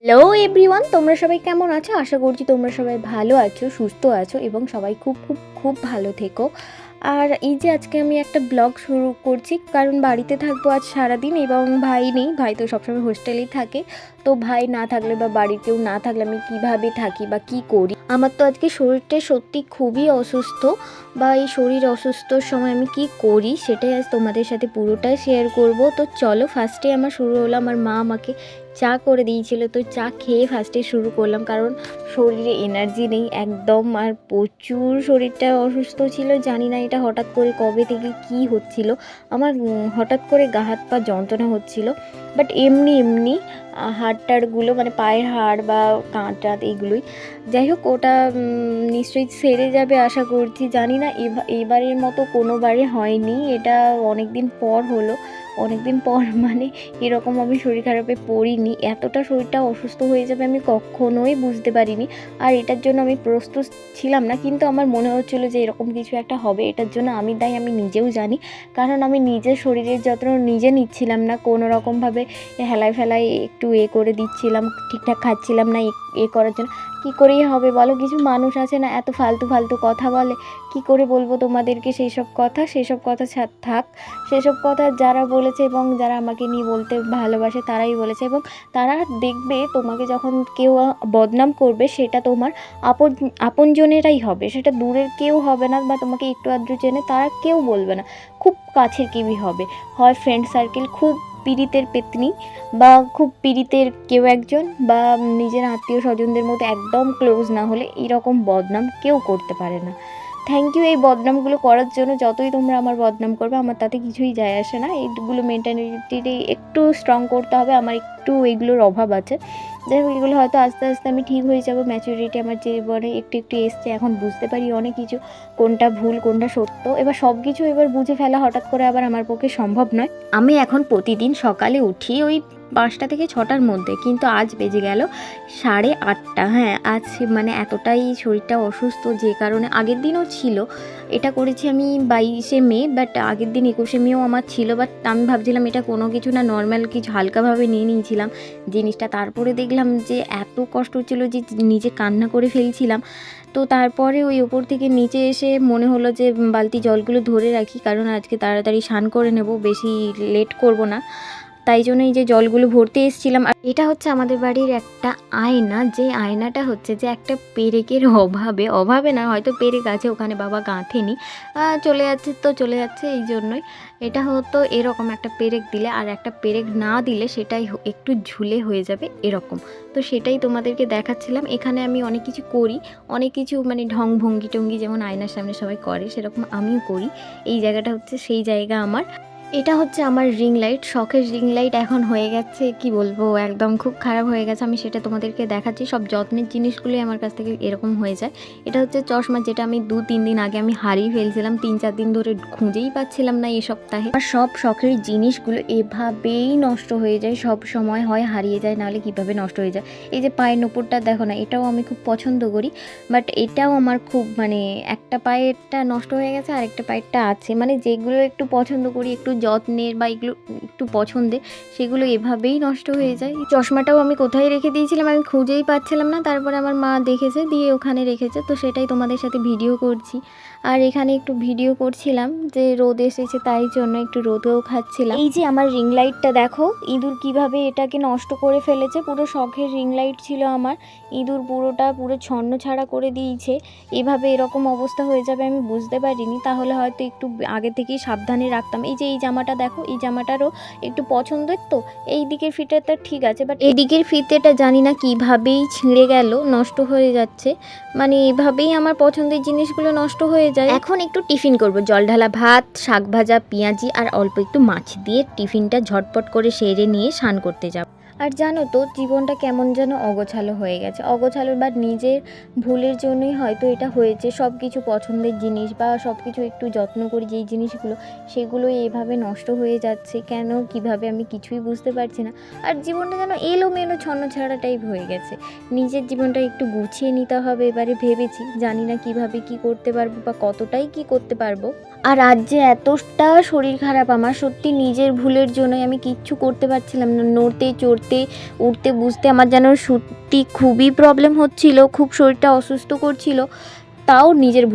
Hello everyone, তোমরা সবাই কেমন আছো? আশা করছি তোমরা সবাই ভালো আছো, সুস্থ আছো এবং সবাই খুব খুব খুব ভালো থেকো। আর এই যে আজকে আমি একটা ব্লগ শুরু করছি, কারণ বাড়িতে থাকবো আজ সারাদিন এবং ভাই নেই, ভাই তো সবসময় হোস্টেলেই থাকে। তো ভাই না থাকলে বা বাড়ির কেউ না থাকলে আমি কিভাবে থাকি বা কি করি। আমার তো আজকে শরীরটা সত্যি খুবই অসুস্থ, বা এই শরীর অসুস্থর সময় আমি কি করি সেটাই আজ তোমাদের সাথে পুরোটাই শেয়ার করব। তো চলো, ফার্স্টে আমার শুরু হলো, আমার মা আমাকে চা করে দিয়েছিল, তো চা খেয়ে ফার্স্টে শুরু করলাম, কারণ শরীরে এনার্জি নেই একদম। আর প্রচুর শরীরটা অসুস্থ ছিল, জানি না এটা হঠাৎ করে কবে থেকে কি হচ্ছিল। আমার হঠাৎ করে গা হাত পা যন্ত্রণা হচ্ছিল, বাট এমনি এমনি হাড়টাড়গুলো মানে পায়ের হাড় বা কাঁধ এইগুলোই, যাই হোক ওটা নিশ্চয়ই সেরে যাবে আশা করছি। জানি না এবারের মতো কোনোবারে হয়নি, এটা অনেক দিন পর হলো। অনেক দিন পর মানে এরকম আমি শরীর খারাপে পড়িনি, এতটা শরীরটা অসুস্থ হয়ে যাবে আমি কখনোই বুঝতে পারিনি। আর এটার জন্য আমি প্রস্তুত ছিলাম না, কিন্তু আমার মনে হচ্ছিলো যে এরকম কিছু একটা হবে। এটার জন্য আমি দায়ী, আমি নিজেও জানি, কারণ আমি নিজের শরীরের যত্ন নিজে নিচ্ছিলাম না। কোনো রকমভাবে হেলায় ফেলায় একটু করে দিচ্ছিলাম, ঠিকঠাক খাচ্ছিলাম না করার জন্য। কী করেই হবে বলো? কিছু মানুষ আছে না এত ফালতু ফালতু কথা বলে, কি করে বলবো তোমাদেরকে সেসব কথা? সেসব কথা থাক, সেসব কথা যারা বলেছে এবং যারা আমাকে নিয়ে বলতে ভালোবাসে তারাই বলেছে, এবং তারা দেখবে তোমাকে যখন কেউ বদনাম করবে সেটা তোমার আপনজনেরাই হবে, সেটা দূরের কেউ হবে না, বা তোমাকে একটু আধটু চেনে তারা কেউ বলবে না, খুব কাছের কেউই হবে। হয় ফ্রেন্ড সার্কেল, খুব পীড়িতের পেতনি বা খুব পীড়িতের কেউ একজন, বা নিজের আত্মীয় স্বজনদের মধ্যে একদম ক্লোজ না হলে এরকম বদনাম কেউ করতে পারে না। থ্যাংক ইউ এই বদনামগুলো করার জন্য। যতই তোমরা আমার বদনাম করবে আমার তাতে কিছুই যায় আসে না। এইগুলো মেন্টালিটি একটু স্ট্রং করতে হবে, আমার একটু এগুলোর অভাব আছে। যাই হোক, এগুলো হয়তো আস্তে আস্তে আমি ঠিক হয়ে যাব। ম্যাচুরিটি আমার জীবনে একটু একটু এসছে, এখন বুঝতে পারি অনেক কিছু, কোনটা ভুল কোনটা সত্য। এবার সব কিছু এবার বুঝে ফেলা হঠাৎ করে আবার আমার পক্ষে সম্ভব নয়। আমি এখন প্রতিদিন সকালে উঠি ওই 5টা থেকে 6টার মধ্যে, কিন্তু আজ বেজে গেল 8:30। হ্যাঁ, আজ মানে এতটাই শরীরটা অসুস্থ, যে কারণে আগের দিনও ছিল। এটা করেছি আমি 22শে মে, বাট আগের দিন 21শে মেও আমার ছিল, বাট আমি ভাবছিলাম এটা কোনো কিছু না, নর্মাল কিছু, হালকাভাবে নিয়ে নিয়েছিলাম জিনিসটা। তারপরে দেখলাম যে এত কষ্ট হচ্ছিলো যে নিজে কান্না করে ফেলছিলাম। তো তারপরে ওই ওপর থেকে নিচে এসে মনে হলো যে বালতি জলগুলো ধরে রাখি, কারণ আজকে তাড়াতাড়ি স্নান করে নেব, বেশি লেট করব না। তাই জন্য এই যে জলগুলো ভরতে এসেছিলাম। আর এটা হচ্ছে আমাদের বাড়ির একটা আয়না, যে আয়নাটা হচ্ছে যে একটা পেরেকের অভাবে না, হয়তো পেরেক আছে ওখানে, বাবা গাঁথেনি, চলে যাচ্ছে তো চলে যাচ্ছে, এই জন্যই এটা হতো এরকম একটা পেরেক দিলে, আর একটা পেরেক না দিলে সেটাই একটু ঝুলে হয়ে যাবে এরকম। তো সেটাই তোমাদেরকে দেখাচ্ছিলাম। এখানে আমি অনেক কিছু করি, অনেক কিছু মানে ঢং ভঙ্গি টঙ্গি যেমন আয়নার সামনে সবাই করে সেরকম আমিও করি। এই জায়গাটা হচ্ছে সেই জায়গা আমার। এটা হচ্ছে আমার রিং লাইট, শখের রিং লাইট এখন হয়ে গেছে, কি বলবো, একদম খুব খারাপ হয়ে গেছে। আমি সেটা তোমাদেরকে দেখাচ্ছি, সব যত্নের জিনিসগুলোই আমার কাছ থেকে এরকম হয়ে যায়। এটা হচ্ছে চশমা, যেটা আমি 2-3 দিন আগে আমি হারিয়ে ফেলছিলাম, 3-4 দিন ধরে খুঁজেই পাচ্ছিলাম না এই সপ্তাহে। আর সব শখের জিনিসগুলো এভাবেই নষ্ট হয়ে যায়, সব সময় হয় হারিয়ে যায়, নাহলে কিভাবে নষ্ট হয়ে যায়। এই যে পায়ের নুপুরটা দেখো না, এটাও আমি খুব পছন্দ করি, বাট এটাও আমার খুব মানে একটা পায়েরটা নষ্ট হয়ে গেছে, আর একটা পায়েরটা আছে, মানে যেগুলো একটু পছন্দ করি, একটু যত্নের বা এগুলো একটু পছন্দের, সেগুলো এভাবেই নষ্ট হয়ে যায়। চশমাটাও আমি কোথায় রেখে দিয়েছিলাম আমি খুঁজেই পাচ্ছিলাম না, তারপরে আমার মা দেখেছে, দিয়ে ওখানে রেখেছে, তো সেটাই তোমাদের সাথে ভিডিও করছি। আর এখানে একটু ভিডিও করছিলাম যে রোদ এসেছে, তাই জন্য একটু রোদেও খাচ্ছিলাম। এই যে আমার রিং লাইটটা দেখো, ইঁদুর কিভাবে এটাকে নষ্ট করে ফেলেছে। পুরো শখের রিং লাইট ছিল আমার, ইঁদুর পুরো ছন্ন ছাড়া করে দিয়েছে। এভাবে এরকম অবস্থা হয়ে যাবে আমি বুঝতে পারিনি, তাহলে হয়তো একটু আগে থেকেই সাবধানে রাখতাম। এই যে এই জামাটা দেখো, এই জামাটারও একটু পছন্দের, তো এই দিকের ফিতেটা ঠিক আছে, বাট এদিকের ফিতেটা জানি না কিভাবেই ছিঁড়ে গেল, নষ্ট হয়ে যাচ্ছে। মানে এভাবেই আমার পছন্দের জিনিসগুলো নষ্ট হয়ে যায়। এখন একটু টিফিন করব, জল ঢালা ভাত, শাক ভাজা, পেঁয়াজি আর অল্প একটু মাছ দিয়ে টিফিনটা ঝটপট করে সেরে নিয়ে স্নান করতে যাব। আর জানো তো, জীবনটা কেমন যেন অগোছালো হয়ে গেছে, অগোছালো বা নিজের ভুলের জন্যই হয়তো এটা হয়েছে। সব কিছু পছন্দের জিনিস বা সব কিছু একটু যত্ন করি যেই জিনিসগুলো, সেগুলোই এভাবে নষ্ট হয়ে যাচ্ছে কেন, কিভাবে, আমি কিছুই বুঝতে পারছি না। আর জীবনটা যেন এলোমেলো ছন্নছাড়া টাইপ হয়ে গেছে। নিজের জীবনটা একটু গুছিয়ে নিতে হবে এবারে ভেবেছি, জানি না কিভাবে কি করতে পারবো বা কতটাই কি করতে পারবো। আর আজ যে এতটা শরীর খারাপ আমার, সত্যি নিজের ভুলের জন্যই, আমি কিচ্ছু করতে পারছিলাম না, নড়তে চড়তে উঠতে বুঝতে আমার যেন সত্যি খুবই প্রবলেম হচ্ছিল, খুব শরীরটা অসুস্থ করছিল। তাও নিজের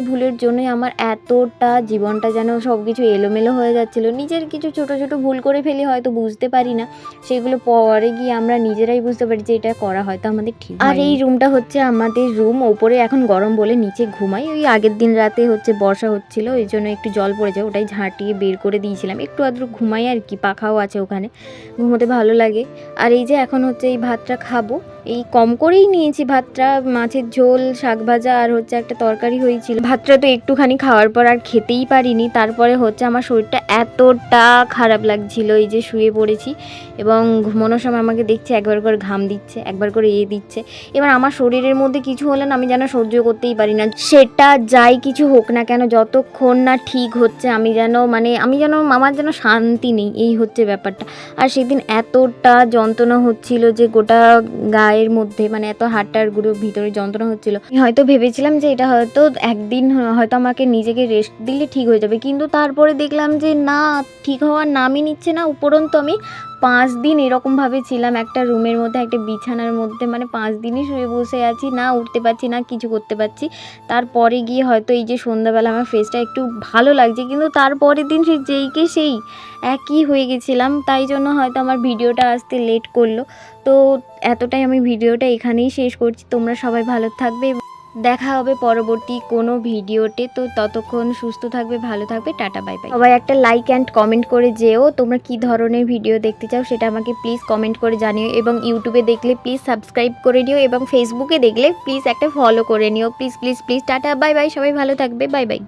ভুলের জন্যই আমার এতটা জীবনটা যেন সব কিছু এলোমেলো হয়ে যাচ্ছিলো। নিজের কিছু ছোট ছোট ভুল করে ফেলি, হয়তো বুঝতে পারি না, সেগুলো পরে গিয়ে আমরা নিজেরাই বুঝতে পারি যে এটা করা হয়তো আমাদের ঠিক। আর এই রুমটা হচ্ছে আমাদের রুম, ওপরে এখন গরম বলে নিচে ঘুমাই। ওই আগের দিন রাতে হচ্ছে বর্ষা হচ্ছিলো, এই জন্য একটু জল পড়েছে, ওটাই ঝাঁটিয়ে বের করে দিয়েছিলাম, একটু আদ্র ঘুমাই আর কি, পাখাও আছে ওখানে, ঘুমোতে ভালো লাগে। আর এই যে এখন হচ্ছে এই ভাতটা খাবো, এই কম করেই নিয়েছি ভাতটা, মাছের ঝোল, শাক ভাজা আর হচ্ছে একটা তরকারি হয়েছিল। ভাতটা তো একটুখানি খাওয়ার পর আর খেতেই পারিনি। তারপরে হচ্ছে আমার শরীরটা এতটা খারাপ লাগছিল, এই যে শুয়ে পড়েছি এবং ঘুমানোর সময় আমাকে দেখছে একবার করে ঘাম দিচ্ছে, একবার করে দিচ্ছে। এবার আমার শরীরের মধ্যে কিছু হলে না, আমি যেন সহ্য করতেই পারি না, সেটা যাই কিছু হোক না কেন, যতক্ষণ না ঠিক হচ্ছে আমি যেন আমার যেন শান্তি নেই, এই হচ্ছে ব্যাপারটা। আর সেদিন এতটা যন্ত্রণা হচ্ছিল যে গোটা গায়ের মধ্যে, মানে এত হাড়টার গুঁড়ো ভিতরে যন্ত্রণা হচ্ছিল। হয়তো ভেবেছিলাম যে এটা হয়তো একদিন হয়তো আমাকে নিজেকে রেস্ট দিলে ঠিক হয়ে যাবে, কিন্তু তারপরে দেখলাম যে না, ঠিক হওয়ার নামই নিচ্ছে না। উপরন্তু আমি 5 দিন এরকমভাবে ছিলাম একটা রুমের মধ্যে, একটা বিছানার মধ্যে, মানে 5 দিনই শুয়ে বসে আছি, না উঠতে পারছি না কিছু করতে পারছি। তারপরে গিয়ে হয়তো এই যে সন্ধ্যাবেলা আমার ফেসটা একটু ভালো লাগছে, কিন্তু তারপরের দিন সেই একই হয়ে গেছিলাম। তাই জন্য হয়তো আমার ভিডিওটা আসতে লেট করলো। তো এতটাই, আমি ভিডিওটা এখানেই শেষ করছি। তোমরা সবাই ভালো থাকবে, দেখা হবে পরবর্তী কোনো ভিডিওতে। তো ততক্ষণ সুস্থ থাকবে, ভালো থাকবে, টাটা, বাই বাই। সবাই একটা লাইক অ্যান্ড কমেন্ট করে যেও, তোমরা কি ধরনের ভিডিও দেখতে চাও সেটা আমাকে প্লিজ কমেন্ট করে জানিও, এবং ইউটিউবে দেখলে প্লিজ সাবস্ক্রাইব করে নিও, এবং ফেসবুকে দেখলে প্লিজ একটা ফলো করে নিও, please please please. Tata, bye bye, সবাই ভালো থাকবে, বাই বাই।